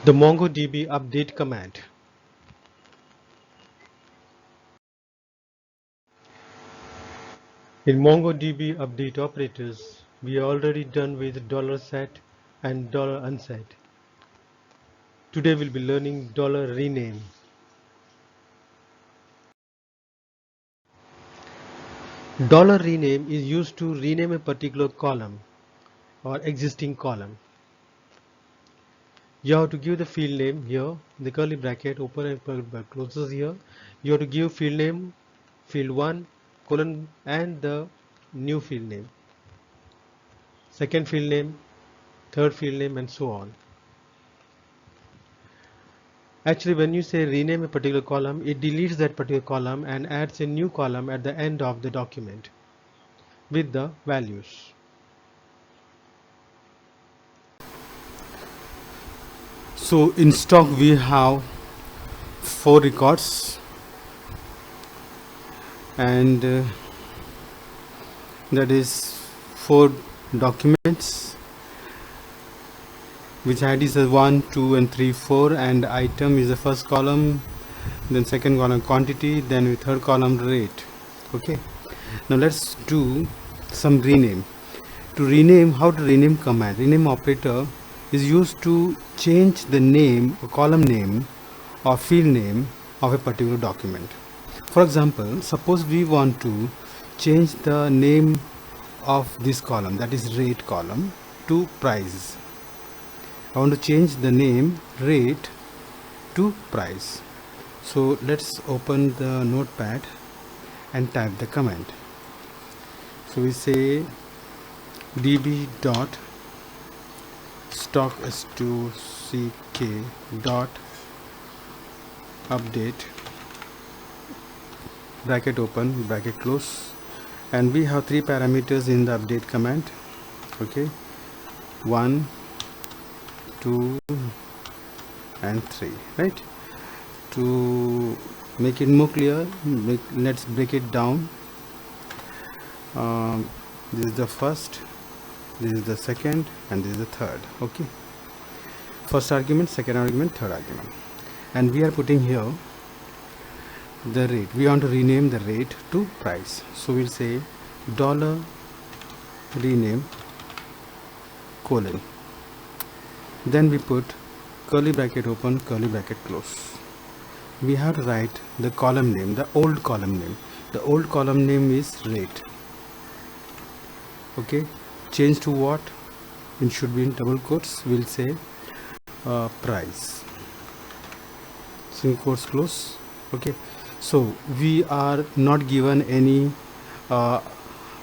The mongoDB update command. In mongoDB update operators, we are already done with $set and $unset. Today we'll be learning $rename. $rename is used to rename a particular column or existing column. You have to give the field name here, the curly bracket, open and bracket closes here. You have to give field name, field 1, colon, and the new field name, second field name, third field name, and so on. Actually, when you say rename a particular column, it deletes that particular column and adds a new column at the end of the document with the values. So in stock we have 4 records, and that is 4 documents which IDs are 1, 2 and 3, 4, and item is the first column, then second column quantity, then with third column rate. Okay, now let's do some rename. To rename, how to rename command. Rename operator is used to change the name or column name or field name of a particular document. For example, suppose we want to change the name of this column, that is rate column, to price. I want to change the name rate to price. So let's open the notepad and type the command. So we say db dot stock s2ck dot update bracket open bracket close, and we have 3 parameters in the update command. Okay, 1, 2 and 3, right? To make it more clear, let's break it down. This is the first, this is the second, and this is the third. Okay, first argument, second argument, third argument, and we are putting here the rate. We want to rename the rate to price, so we'll say $rename colon, then we put curly bracket open curly bracket close. We have to write the column name, the old column name. The old column name is rate. Okay, change to what? It should be in double quotes. We'll say price, single quotes close. Okay, so we are not given any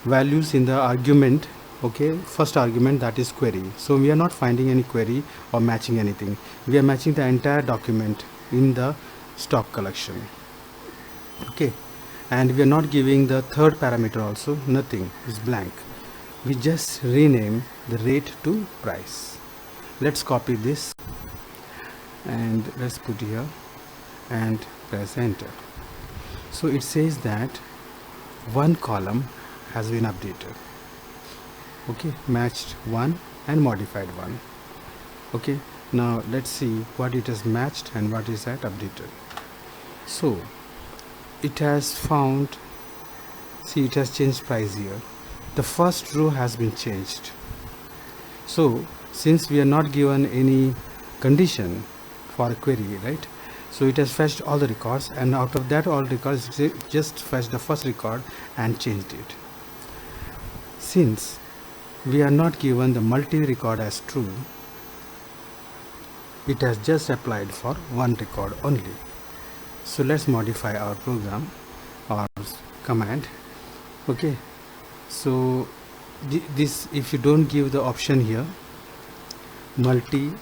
values in the argument. Okay, first argument, that is query. So we are not finding any query or matching anything. We are matching the entire document in the stock collection. Okay, and we are not giving the third parameter also, nothing, is blank. We just rename the rate to price. Let's copy this and let's put here and press enter. So it says that one column has been updated. Okay, matched 1 and modified 1. Okay, now let's see what it has matched and what is that updated. So it has found, see, it has changed price here. The first row has been changed. So since we are not given any condition for a query, right, so it has fetched all the records, and out of that all records just fetched the first record and changed it. Since we are not given the multi-record as true, it has just applied for one record only. So let's modify our program or command. Okay, so this, if you don't give the option here, multi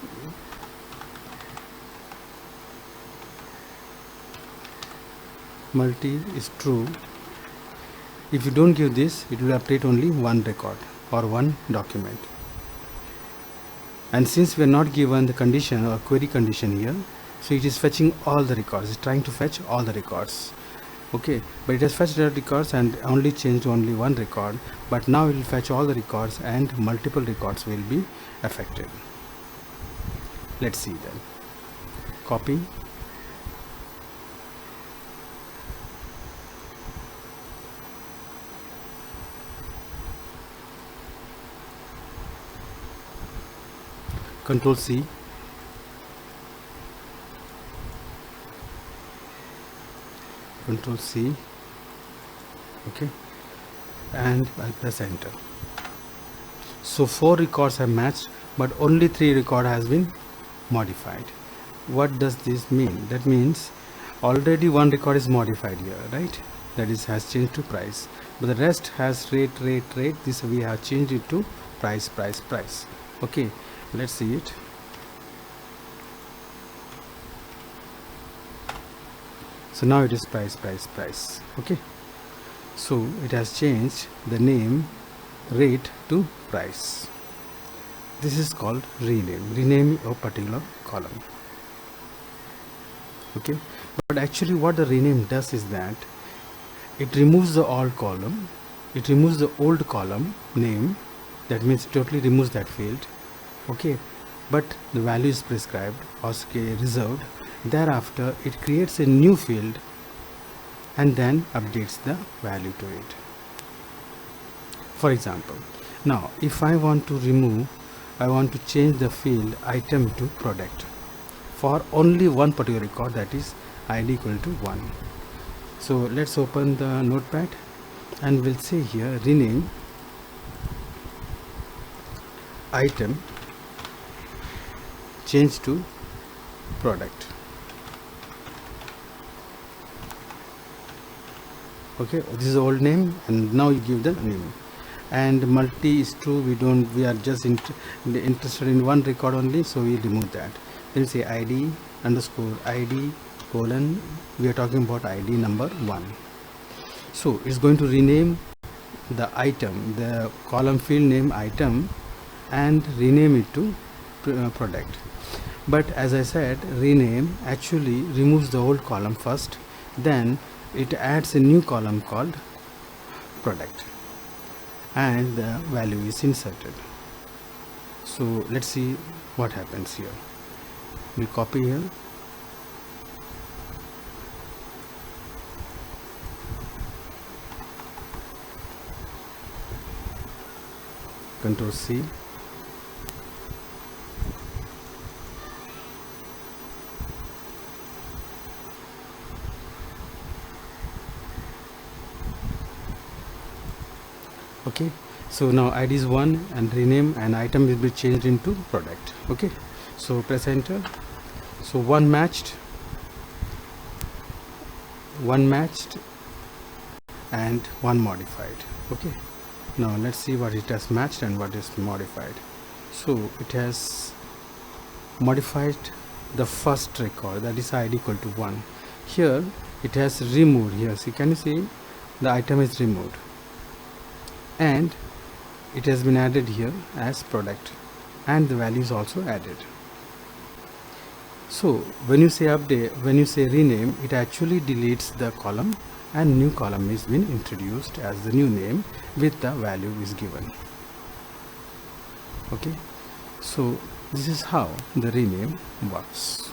is true, if you don't give this, it will update only one record or one document. And since we are not given the condition or query condition here, so it is fetching all the records, it's trying to fetch all the records. Okay, but it has fetched the records and only changed only one record, but now it will fetch all the records and multiple records will be affected. Let's see then. copy, Control C, Control C, okay, and I'll press enter. So 4 records have matched, but only 3 record has been modified. What does this mean? That means already 1 record is modified here, right? That is, has changed to price, but the rest has rate. This we have changed it to price. Okay, let's see it. So now it is price. Okay, so it has changed the name rate to price. This is called rename a particular column. Okay, but actually what the rename does is that it removes the old column, it removes the old column name, that means it totally removes that field. Okay, but the value is prescribed or reserved. Thereafter it creates a new field and then updates the value to it. For example, now if I want to change the field item to product for only one particular record, that is id equal to 1. So let's open the notepad and we'll say here rename item change to product. Okay, this is the old name and now you give the name, and multi is true. We are just interested in one record only, so we remove that. Then say id underscore id colon, we are talking about id number 1. So it's going to rename the item, the column field name item, and rename it to product. But as I said, rename actually removes the old column first, then it adds a new column called product, and the value is inserted. So let's see what happens here. We copy here, Control C, okay. So now id is 1 and rename, and item will be changed into product. Okay, so press enter. So one matched and one modified. Okay, now let's see what it has matched and what is modified. So it has modified the first record, that is id equal to 1. Here it has removed, here see, can you see the item is removed and it has been added here as product, and the value is also added. So when you say update, when you say rename, it actually deletes the column and new column is been introduced as the new name with the value is given. Okay, so this is how the rename works.